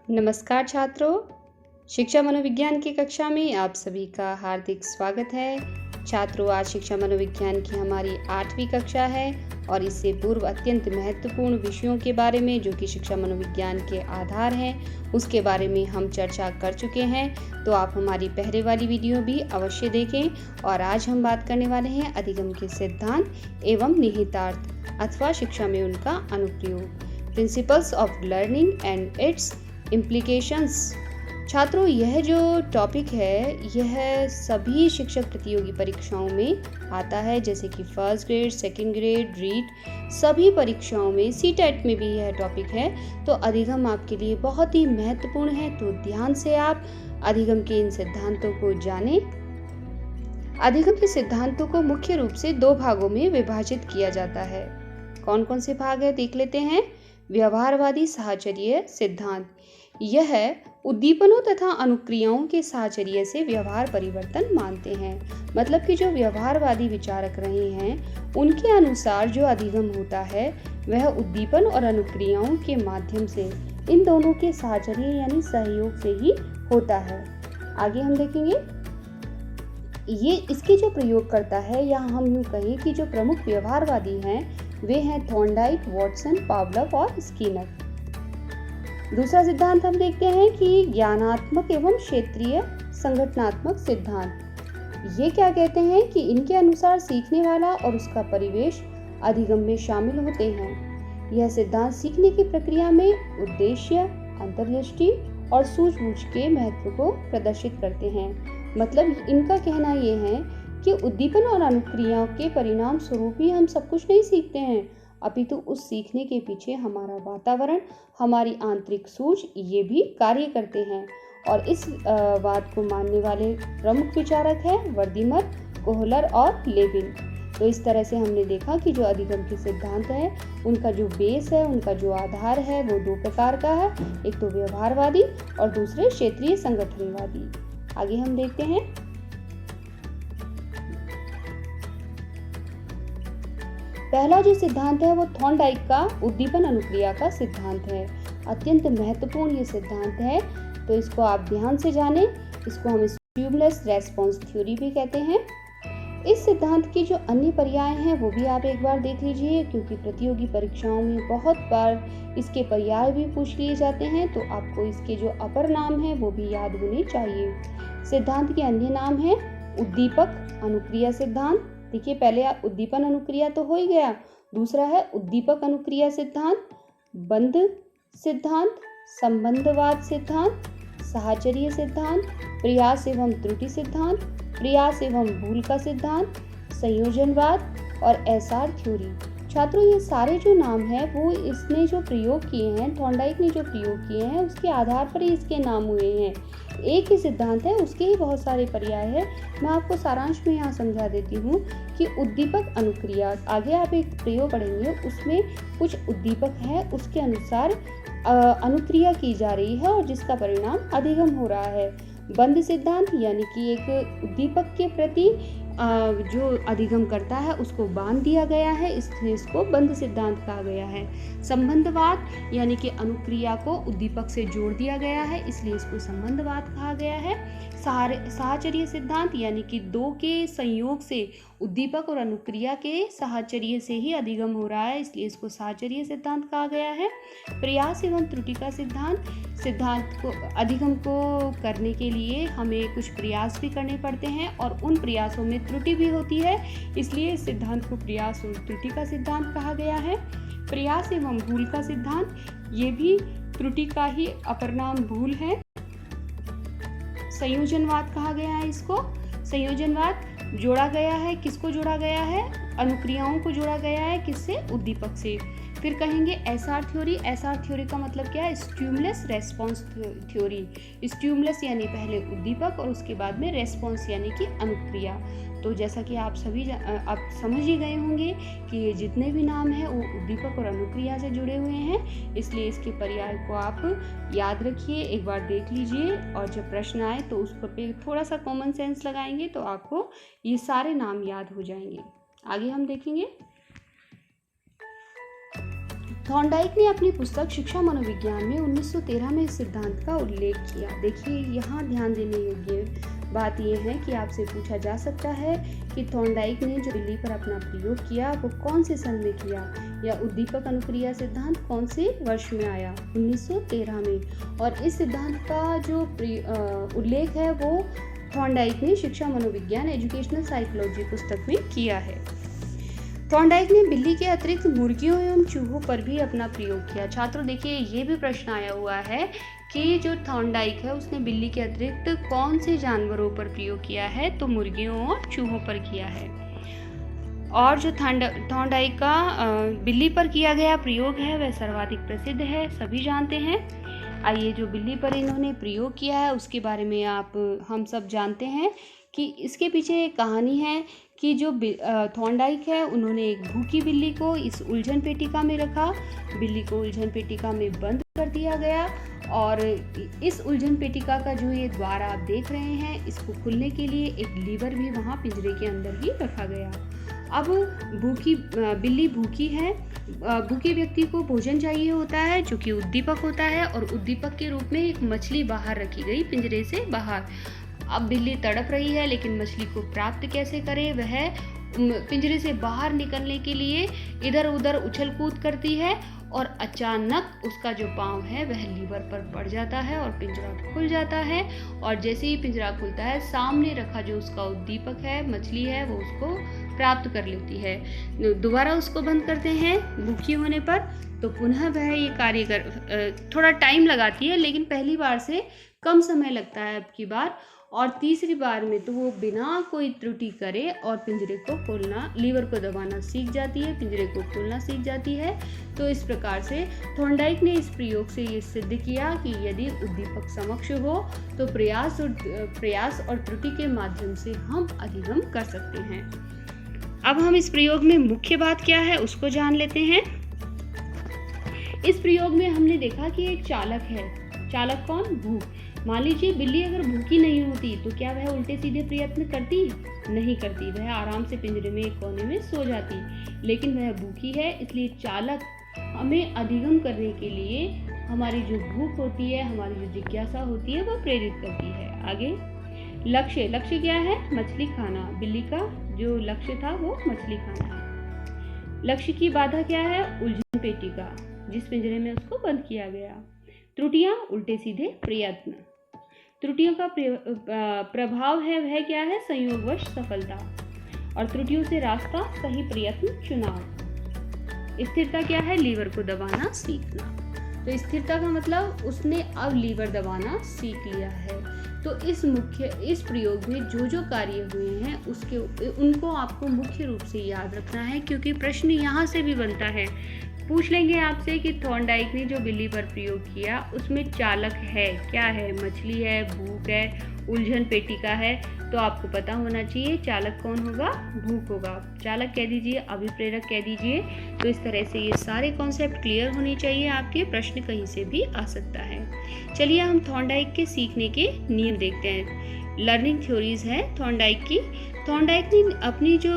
नमस्कार छात्रों, शिक्षा मनोविज्ञान की कक्षा में आप सभी का हार्दिक स्वागत है। छात्रों, आज शिक्षा मनोविज्ञान की हमारी 8वीं कक्षा है और इससे पूर्व अत्यंत महत्वपूर्ण विषयों के बारे में जो कि शिक्षा मनोविज्ञान के आधार हैं उसके बारे में हम चर्चा कर चुके हैं। तो आप हमारी पहले वाली वीडियो भी अवश्य देखें। और आज हम बात करने वाले हैं अधिगम के सिद्धांत एवं निहितार्थ अथवा शिक्षा में उनका अनुप्रयोग, principles of learning and it's implications. छात्रों, यह जो टॉपिक है यह सभी शिक्षक प्रतियोगी परीक्षाओं में आता है, जैसे कि first grade, second grade, REET, सभी परीक्षाओं में, सीटेट में भी यह टॉपिक है। तो अधिगम आपके लिए बहुत ही महत्वपूर्ण है, तो ध्यान से आप अधिगम के इन सिद्धांतों को जानें। अधिगम के सिद्धांतों को मुख्य रूप से 2 भागों में विभाजित किया जाता है। कौन कौन से भाग है देख लेते हैं। व्यवहारवादी साहचर्य सिद्धांत, यह उद्दीपनों तथा अनुक्रियाओं के साहचर्य से व्यवहार परिवर्तन मानते हैं। मतलब कि जो व्यवहारवादी विचारक रहे हैं उनके अनुसार जो अधिगम होता है वह उद्दीपन और अनुक्रियाओं के माध्यम से, इन दोनों के साहचर्य यानी सहयोग से ही होता है। आगे हम देखेंगे ये इसके जो प्रयोग करता है, या हम यूँ कहें कि जो प्रमुख व्यवहारवादी हैं वे हैं थॉर्नडाइक, वॉटसन, पावलोव और स्किनर। दूसरा सिद्धांत हम देखते हैं कि ज्ञानात्मक एवं क्षेत्रीय संगठनात्मक सिद्धांत। ये क्या कहते हैं कि इनके अनुसार सीखने वाला और उसका परिवेश अधिगम में शामिल होते हैं। यह सिद्धांत सीखने की प्रक्रिया में उद्देश्य, अंतर्दृष्टि और सूझबूझ के महत्व को प्रदर्शित करते हैं। मतलब इनका कहना यह है कि उद्दीपन और अनुक्रियाओं के परिणाम स्वरूप ही हम सब कुछ नहीं सीखते हैं, अपितु उस सीखने के पीछे हमारा वातावरण, हमारी आंतरिक सूझ ये भी कार्य करते हैं। और इस बात को मानने वाले प्रमुख विचारक हैं वर्दीमर, कोहलर और लेविन। तो इस तरह से हमने देखा कि जो अधिगम के सिद्धांत है उनका जो बेस है, उनका जो आधार है वो 2 प्रकार का है, एक तो व्यवहारवादी और दूसरे क्षेत्रीय संगठनवादी। आगे हम देखते हैं पहला जो सिद्धांत है वो थॉर्नडाइक का उद्दीपन अनुक्रिया का सिद्धांत है। अत्यंत महत्वपूर्ण ये सिद्धांत है, तो इसको आप ध्यान से जानें। इसको हम स्टिमुलस रेस्पॉन्स थ्योरी भी कहते हैं। इस सिद्धांत की जो अन्य पर्याय हैं वो भी आप एक बार देख लीजिए, क्योंकि प्रतियोगी परीक्षाओं में बहुत बार इसके पर्याय भी पूछ लिए जाते हैं, तो आपको इसके जो अपर नाम है वो भी याद होने चाहिए। सिद्धांत के अन्य नाम है उद्दीपक अनुक्रिया सिद्धांत। देखिए, पहले उद्दीपन अनुक्रिया तो हो ही गया, दूसरा है उद्दीपक अनुक्रिया सिद्धांत, बंध सिद्धांत, संबंधवाद सिद्धांत, साहचर्य सिद्धांत, प्रयास एवं त्रुटि सिद्धांत, प्रयास एवं भूल का सिद्धांत, संयोजनवाद और एसआर थ्योरी। छात्रों, ये सारे जो नाम हैं वो इसने जो प्रयोग किए हैं, थॉर्नडाइक ने जो प्रयोग किए हैं उसके आधार पर ही इसके नाम हुए हैं। एक ही सिद्धांत है, उसके ही बहुत सारे पर्याय हैं। मैं आपको सारांश में यहाँ समझा देती हूँ कि उद्दीपक अनुक्रिया, आगे आप एक प्रयोग पढ़ेंगे उसमें कुछ उद्दीपक है, उसके अनुसार अनुक्रिया की जा रही है और जिसका परिणाम अधिगम हो रहा है। बंध सिद्धांत यानी कि एक उद्दीपक के प्रति जो अधिगम करता है उसको बांध दिया गया है, इसलिए इसको बंध सिद्धांत कहा गया है। संबंधवाद यानी कि अनुक्रिया को उद्दीपक से जोड़ दिया गया है, इसलिए इसको संबंधवाद कहा गया है। साहचर्य सिद्धांत यानी कि 2 के संयोग से, उद्दीपक और अनुक्रिया के साहचर्य से ही अधिगम हो रहा है, इसलिए इसको साहचर्य सिद्धांत कहा गया है। प्रयास एवं त्रुटि का सिद्धांत को, अधिगम को करने के लिए हमें कुछ प्रयास भी करने पड़ते हैं और उन प्रयासों में त्रुटि भी होती है, इसलिए इस सिद्धांत को प्रयास और त्रुटि का सिद्धांत कहा गया है। प्रयास एवं भूल का सिद्धांत, ये भी त्रुटि का ही अपर नाम भूल है। संयोजनवाद कहा गया है इसको। संयोजनवाद जोड़ा गया है, किसको जोड़ा गया है? अनुक्रियाओं को जोड़ा गया है, किससे? उद्दीपक से। फिर कहेंगे एसआर थ्योरी। एसआर थ्योरी का मतलब क्या है? Stimulus response theory. स्टिमुलस यानी पहले उद्दीपक और उसके बाद में रेस्पॉन्स यानी कि अनुक्रिया। तो जैसा कि आप सभी आप समझ ही गए होंगे कि ये जितने भी नाम हैं वो उद्दीपक और अनुक्रिया से जुड़े हुए हैं, इसलिए इसके पर्याय को आप याद रखिए, एक बार देख लीजिए और जब प्रश्न आए तो उस पर थोड़ा सा कॉमन सेंस लगाएंगे तो आपको ये सारे नाम याद हो जाएंगे। आगे हम देखेंगे थॉर्नडाइक ने अपनी पुस्तक शिक्षा मनोविज्ञान में 1913 में इस सिद्धांत का उल्लेख किया। देखिए, यहाँ ध्यान देने योग्य बात यह है कि आपसे पूछा जा सकता है कि थॉर्नडाइक ने जो बिल्ली पर अपना प्रयोग किया वो कौन से सन में किया, या उद्दीपक अनुक्रिया सिद्धांत कौन से वर्ष में आया, 1913 में। और इस सिद्धांत का जो उल्लेख है वो थॉर्नडाइक ने शिक्षा मनोविज्ञान एजुकेशनल साइकोलॉजी पुस्तक में किया है। थॉर्नडाइक ने बिल्ली के अतिरिक्त मुर्गियों एवं चूहों पर भी अपना प्रयोग किया। छात्रों, देखिए, ये भी प्रश्न आया हुआ है कि जो थॉर्नडाइक है उसने बिल्ली के अतिरिक्त कौन से जानवरों पर प्रयोग किया है, तो मुर्गियों और चूहों पर किया है। और जो थॉर्नडाइक का बिल्ली पर किया गया प्रयोग है वह सर्वाधिक प्रसिद्ध है, सभी जानते हैं। आइए, जो बिल्ली पर इन्होंने प्रयोग किया है उसके बारे में हम सब जानते हैं कि इसके पीछे एक कहानी है कि जो थॉर्नडाइक है उन्होंने एक भूखी बिल्ली को इस उलझन पेटिका में रखा। बिल्ली को उलझन पेटिका में बंद कर दिया गया और इस उलझन पेटिका का जो ये द्वार आप देख रहे हैं, इसको खुलने के लिए एक लीवर भी वहाँ पिंजरे के अंदर ही रखा गया। अब बिल्ली भूखी है। भूखे व्यक्ति को भोजन चाहिए होता है जो कि उद्दीपक होता है, और उद्दीपक के रूप में एक मछली बाहर रखी गई पिंजरे से बाहर। अब बिल्ली तड़प रही है, लेकिन मछली को प्राप्त कैसे करे? वह पिंजरे से बाहर निकलने के लिए इधर उधर उछल कूद करती है और अचानक उसका जो पाँव है वह लीवर पर पड़ जाता है और पिंजरा खुल जाता है। और जैसे ही पिंजरा खुलता है, सामने रखा जो उसका उद्दीपक है, मछली है, वो उसको प्राप्त कर लेती है। दोबारा उसको बंद करते हैं भूखी होने पर, तो पुनः वह ये कार्य थोड़ा टाइम लगाती है, लेकिन पहली बार से कम समय लगता है अब की बार। और तीसरी बार में तो वो बिना कोई त्रुटि करे और पिंजरे को खोलना, लीवर को दबाना सीख जाती है, पिंजरे को खोलना सीख जाती है। तो इस प्रकार से थॉर्नडाइक ने इस प्रयोग से ये सिद्ध किया कि यदि उद्दीपक समक्ष हो तो प्रयास और त्रुटि के माध्यम से हम अधिगम कर सकते हैं। अब हम इस प्रयोग में मुख्य बात क्या है उसको जान लेते हैं। इस प्रयोग में हमने देखा कि एक चालक है। चालक कौन? भूख। मान लीजिए बिल्ली अगर भूखी नहीं होती तो क्या वह उल्टे सीधे प्रयत्न करती? नहीं करती। वह आराम से पिंजरे में एक कोने में सो जाती। लेकिन वह भूखी है, इसलिए चालक हमें अधिगम करने के लिए हमारी जो भूख होती है, हमारी जो जिज्ञासा होती है, वह प्रेरित करती है। आगे लक्ष्य क्या है? मछली खाना। बिल्ली का जो लक्ष्य था वो मछली खाना है। लक्ष्य की बाधा क्या है? उलझन पेटिका, जिस पिंजरे में उसको बंद किया गया। त्रुटियां? उल्टे सीधे प्रयत्न। त्रुटियों का प्रभाव है वह क्या है? संयोगवश सफलता। और त्रुटियों से रास्ता, सही प्रयत्न चुनाव। स्थिरता क्या है? लीवर को दबाना सीखना। तो स्थिरता का मतलब उसने अब लीवर दबाना सीख लिया है। तो इस प्रयोग में जो कार्य हुए हैं उनको आपको मुख्य रूप से याद रखना है, क्योंकि प्रश्न यहाँ से भी बनता है। पूछ लेंगे आपसे कि थॉर्नडाइक ने जो बिल्ली पर प्रयोग किया उसमें चालक है, क्या है? मछली है, भूख है, उलझन पेटिका है। तो आपको पता होना चाहिए चालक कौन होगा? भूख होगा। चालक कह दीजिए, अभिप्रेरक कह दीजिए। तो इस तरह से ये सारे कॉन्सेप्ट क्लियर होने चाहिए आपके। प्रश्न कहीं से भी आ सकता है। चलिए हम थॉर्नडाइक के सीखने के नियम देखते हैं। लर्निंग थ्योरीज है थॉर्नडाइक की। थॉर्नडाइक ने अपनी जो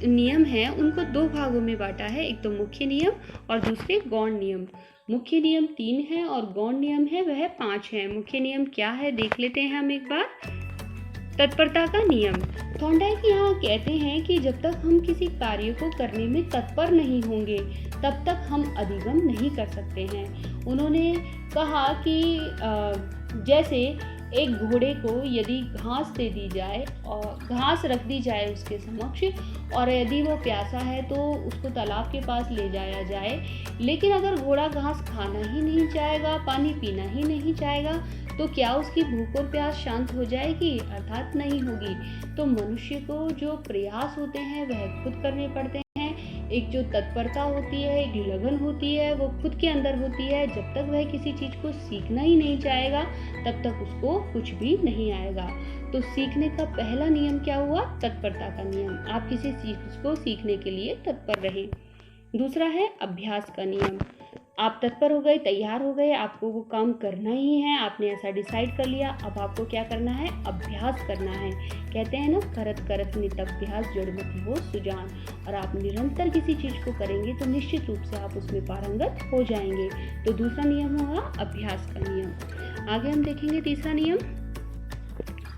नियम है उनको दो भागों में बांटा है। एक तो मुख्य नियम और दूसरे गौण नियम। मुख्य नियम 3 है और गौण नियम है वह 5 है। मुख्य नियम क्या है देख लेते हैं हम एक बार। तत्परता का नियम। थॉर्नडाइक यहाँ कहते हैं कि जब तक हम किसी कार्य को करने में तत्पर नहीं होंगे तब तक हम अधिगम नहीं कर सकते हैं। उन्होंने कहा कि जैसे एक घोड़े को यदि घास दे दी जाए और घास रख दी जाए उसके समक्ष, और यदि वो प्यासा है तो उसको तालाब के पास ले जाया जाए, लेकिन अगर घोड़ा घास खाना ही नहीं चाहेगा, पानी पीना ही नहीं चाहेगा, तो क्या उसकी भूख और प्यास शांत हो जाएगी? अर्थात नहीं होगी। तो मनुष्य को जो प्रयास होते हैं वह खुद करने पड़ते हैं। एक जो तत्परता होती है, एक लगन होती है, वो खुद के अंदर होती है। जब तक वह किसी चीज़ को सीखना ही नहीं चाहेगा तब तक उसको कुछ भी नहीं आएगा। तो सीखने का पहला नियम क्या हुआ? तत्परता का नियम। आप किसी चीज़ को सीखने के लिए तत्पर रहें। दूसरा है अभ्यास का नियम। आप तत्पर हो गए, तैयार हो गए, आपको वो काम करना ही है, आपने ऐसा डिसाइड कर लिया। अब आपको क्या करना है? अभ्यास करना है। कहते हैं ना, करत करत नित अभ्यास जड़मति हो सुजान। और आप निरंतर किसी चीज़ को करेंगे तो निश्चित रूप से आप उसमें पारंगत हो जाएंगे। तो दूसरा नियम होगा अभ्यास का नियम। आगे हम देखेंगे तीसरा नियम,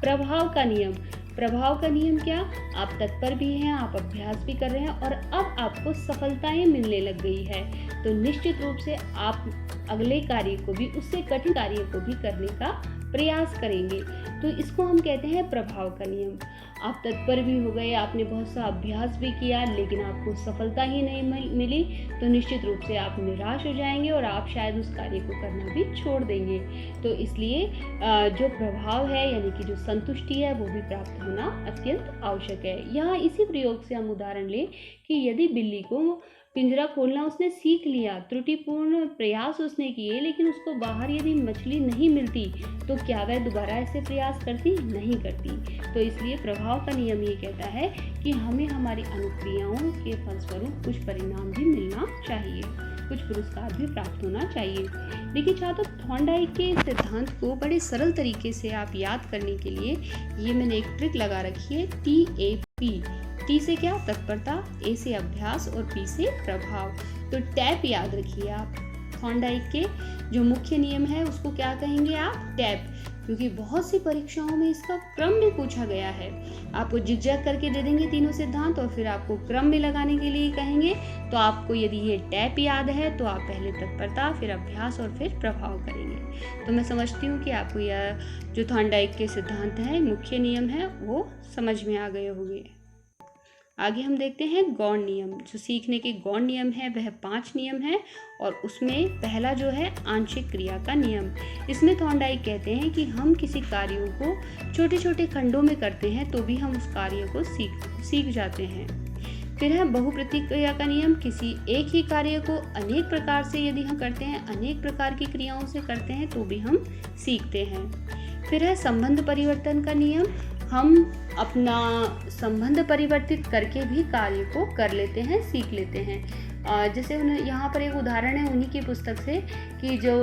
प्रभाव का नियम। प्रभाव का नियम क्या? आप तत्पर भी हैं, आप अभ्यास भी कर रहे हैं और अब आपको सफलताएं मिलने लग गई है, तो निश्चित रूप से आप अगले कार्य को भी, उससे कठिन कार्य को भी करने का प्रयास करेंगे। तो इसको हम कहते हैं प्रभाव का नियम। आप तत्पर भी हो गए, आपने बहुत सा अभ्यास भी किया, लेकिन आपको सफलता ही नहीं मिली, तो निश्चित रूप से आप निराश हो जाएंगे और आप शायद उस कार्य को करना भी छोड़ देंगे। तो इसलिए जो प्रभाव है, यानी कि जो संतुष्टि है, वो भी प्राप्त होना अत्यंत आवश्यक है। यहाँ इसी प्रयोग से हम उदाहरण लें कि यदि बिल्ली को पिंजरा खोलना उसने सीख लिया, त्रुटिपूर्ण प्रयास उसने किए, लेकिन उसको बाहर यदि मछली नहीं मिलती, तो क्या वह दोबारा ऐसे प्रयास करती? नहीं करती। तो इसलिए प्रभाव का नियम ये कहता है कि हमें हमारी अनुक्रियाओं के फलस्वरूप कुछ परिणाम भी मिलना चाहिए, कुछ पुरस्कार भी प्राप्त होना चाहिए। देखिए छात्रों, थॉर्नडाइक के सिद्धांत को बड़े सरल तरीके से आप याद करने के लिए ये मैंने एक ट्रिक लगा रखी है, TAP। टी से क्या? तत्परता, ए से अभ्यास और पी से प्रभाव। तो टैप याद रखिए आप। थॉर्नडाइक के जो मुख्य नियम है उसको क्या कहेंगे आप? टैप, क्योंकि बहुत सी परीक्षाओं में इसका क्रम भी पूछा गया है। आपको जिगजैग करके दे देंगे तीनों सिद्धांत और फिर आपको क्रम में लगाने के लिए कहेंगे। तो आपको यदि ये टैप याद है तो आप पहले तत्परता, फिर अभ्यास और फिर प्रभाव करेंगे। तो मैं समझती हूँ कि आपको यह जो थॉर्नडाइक के सिद्धांत हैं, मुख्य नियम है, वो समझ में आ गए होंगे। आगे हम देखते हैं गौण नियम। जो सीखने के गौण नियम है वह 5 नियम है और उसमें पहला जो है आंशिक क्रिया का नियम। इसमें थॉर्नडाइक कहते हैं कि हम किसी कार्यों को छोटे छोटे खंडों में करते हैं तो भी हम उस कार्य को सीख जाते हैं। फिर है बहुप्रतीक क्रिया का नियम। किसी एक ही कार्य को अनेक प्रकार से यदि हम करते हैं, अनेक प्रकार की क्रियाओं से करते हैं तो भी हम सीखते हैं। फिर है संबंध परिवर्तन का नियम। हम अपना संबंध परिवर्तित करके भी कार्य को कर लेते हैं, सीख लेते हैं। जैसे यहाँ पर एक उदाहरण है उन्हीं की पुस्तक से कि जो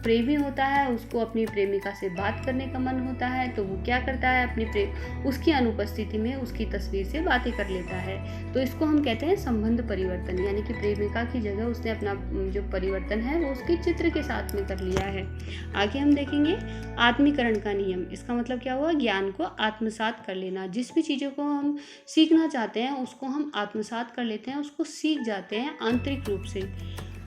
प्रेमी होता है उसको अपनी प्रेमिका से बात करने का मन होता है, तो वो क्या करता है? उसकी अनुपस्थिति में उसकी तस्वीर से बातें कर लेता है। तो इसको हम कहते हैं संबंध परिवर्तन, यानी कि प्रेमिका की जगह उसने अपना जो परिवर्तन है वो उसके चित्र के साथ में कर लिया है। आगे हम देखेंगे आत्मीकरण का नियम। इसका मतलब क्या हुआ? ज्ञान को आत्मसात कर लेना। जिस भी चीज़ों को हम सीखना चाहते हैं उसको हम आत्मसात कर लेते हैं, उसको सीख जाते हैं आंतरिक रूप से।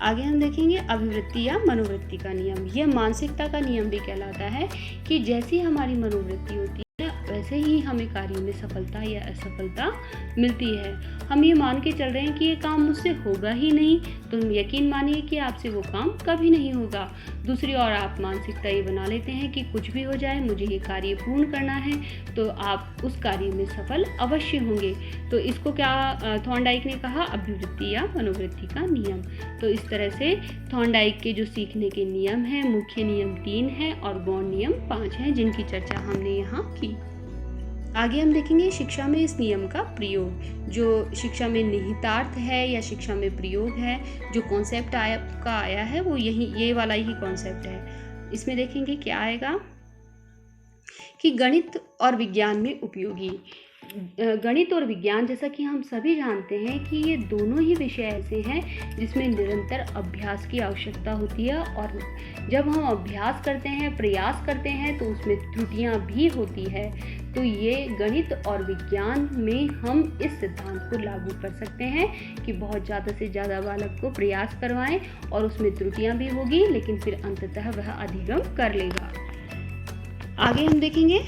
आगे हम देखेंगे अभिवृत्ति या मनोवृत्ति का नियम। यह मानसिकता का नियम भी कहलाता है कि जैसी हमारी मनोवृत्ति होती है वैसे ही हमें कार्य में सफलता या असफलता मिलती है। हम ये मान के चल रहे हैं कि ये काम मुझसे होगा ही नहीं, तो यकीन मानिए कि आपसे वो काम कभी नहीं होगा। दूसरी ओर आप मानसिकता ये बना लेते हैं कि कुछ भी हो जाए मुझे ये कार्य पूर्ण करना है, तो आप उस कार्य में सफल अवश्य होंगे। तो इसको क्या थॉर्नडाइक ने कहा? अभिवृत्ति या मनोवृत्ति का नियम। तो इस तरह से थॉर्नडाइक के जो सीखने के नियम हैं, मुख्य नियम 3 हैं और गौण नियम 5 हैं, जिनकी चर्चा हमने यहाँ की। आगे हम देखेंगे शिक्षा में इस नियम का प्रयोग। जो शिक्षा में निहितार्थ है या शिक्षा में प्रयोग है, जो कॉन्सेप्ट आया है वो ये वाला ही कॉन्सेप्ट है। इसमें देखेंगे क्या आएगा कि गणित और विज्ञान में उपयोगी। गणित और विज्ञान, जैसा कि हम सभी जानते हैं कि ये दोनों ही विषय ऐसे हैं जिसमें निरंतर अभ्यास की आवश्यकता होती है, और जब हम अभ्यास करते हैं, प्रयास करते हैं, तो उसमें त्रुटियां भी होती है। तो ये गणित और विज्ञान में हम इस सिद्धांत को लागू कर सकते हैं कि बहुत ज़्यादा से ज़्यादा बालक को प्रयास करवाएं और उसमें त्रुटियां भी होगी, लेकिन फिर अंततः वह अधिगम कर लेगा। आगे हम देखेंगे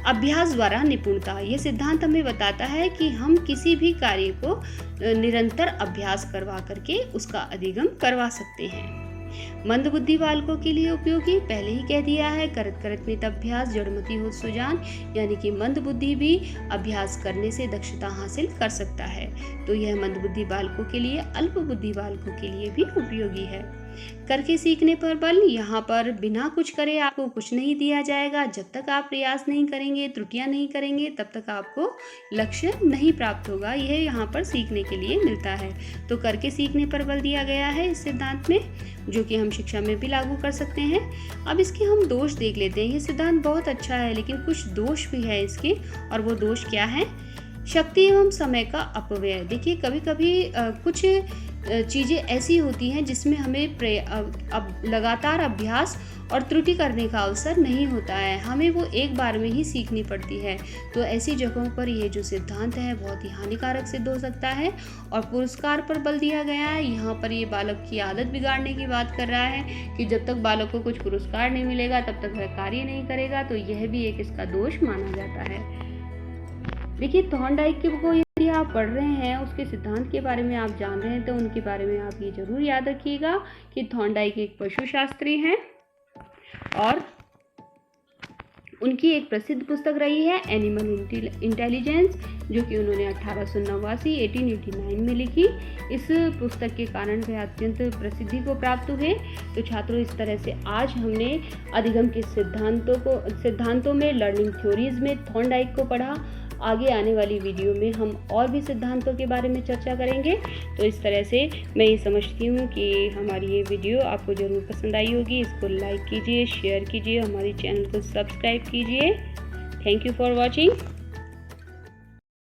अभ्यास द्वारा निपुणता। ये सिद्धांत हमें बताता है कि हम किसी भी कार्य को निरंतर अभ्यास करवा करके उसका अधिगम करवा सकते हैं। मंदबुद्धि बालकों के लिए उपयोगी, पहले ही कह दिया है, करत करत नित अभ्यास जड़मति हो सुजान, यानी कि मंदबुद्धि भी अभ्यास करने से दक्षता हासिल कर सकता है। तो यह मंदबुद्धि बालकों के लिए, अल्प बुद्धि बालकों के लिए भी उपयोगी है। करके सीखने पर बल। यहाँ पर बिना कुछ करे आपको कुछ नहीं दिया जाएगा। जब तक आप प्रयास नहीं करेंगे, त्रुटियां नहीं करेंगे, तब तक आपको लक्ष्य नहीं प्राप्त होगा। यह यहाँ पर सीखने के लिए मिलता है। तो करके सीखने पर बल दिया गया है इस सिद्धांत में, जो कि हम शिक्षा में भी लागू कर सकते हैं। अब इसके हम दोष देख लेते हैं। ये सिद्धांत बहुत अच्छा है, लेकिन कुछ दोष भी है इसके, और वो दोष क्या है? शक्ति एवं समय का अपव्यय। देखिए, कभी कभी कुछ चीज़ें ऐसी होती हैं जिसमें हमें लगातार अभ्यास और त्रुटि करने का अवसर नहीं होता है, हमें वो एक बार में ही सीखनी पड़ती है। तो ऐसी जगहों पर ये जो सिद्धांत है बहुत ही हानिकारक सिद्ध हो सकता है। और पुरस्कार पर बल दिया गया है। यहाँ पर ये बालक की आदत बिगाड़ने की बात कर रहा है कि जब तक बालक को कुछ पुरस्कार नहीं मिलेगा तब तक वह कार्य नहीं करेगा। तो यह भी एक इसका दोष माना जाता है। देखिए, थॉर्नडाइक को यदि आप पढ़ रहे हैं, उसके सिद्धांत के बारे में आप जान रहे हैं, तो उनके बारे में आप ये जरूर याद रखिएगा कि थॉर्नडाइक एक पशुशास्त्री हैं और उनकी एक प्रसिद्ध पुस्तक रही है एनिमल इंटेलिजेंस, जो कि उन्होंने 1889 में लिखी। इस पुस्तक के कारण वे अत्यंत प्रसिद्धि को प्राप्त हुए। तो छात्रों, इस तरह से आज हमने अधिगम के सिद्धांतों में, लर्निंग थ्योरीज में थॉर्नडाइक को पढ़ा। आगे आने वाली वीडियो में हम और भी सिद्धांतों के बारे में चर्चा करेंगे। तो इस तरह से मैं ये समझती हूँ कि हमारी ये वीडियो आपको ज़रूर पसंद आई होगी। इसको लाइक कीजिए, शेयर कीजिए, हमारे चैनल को सब्सक्राइब कीजिए। Thank you for watching.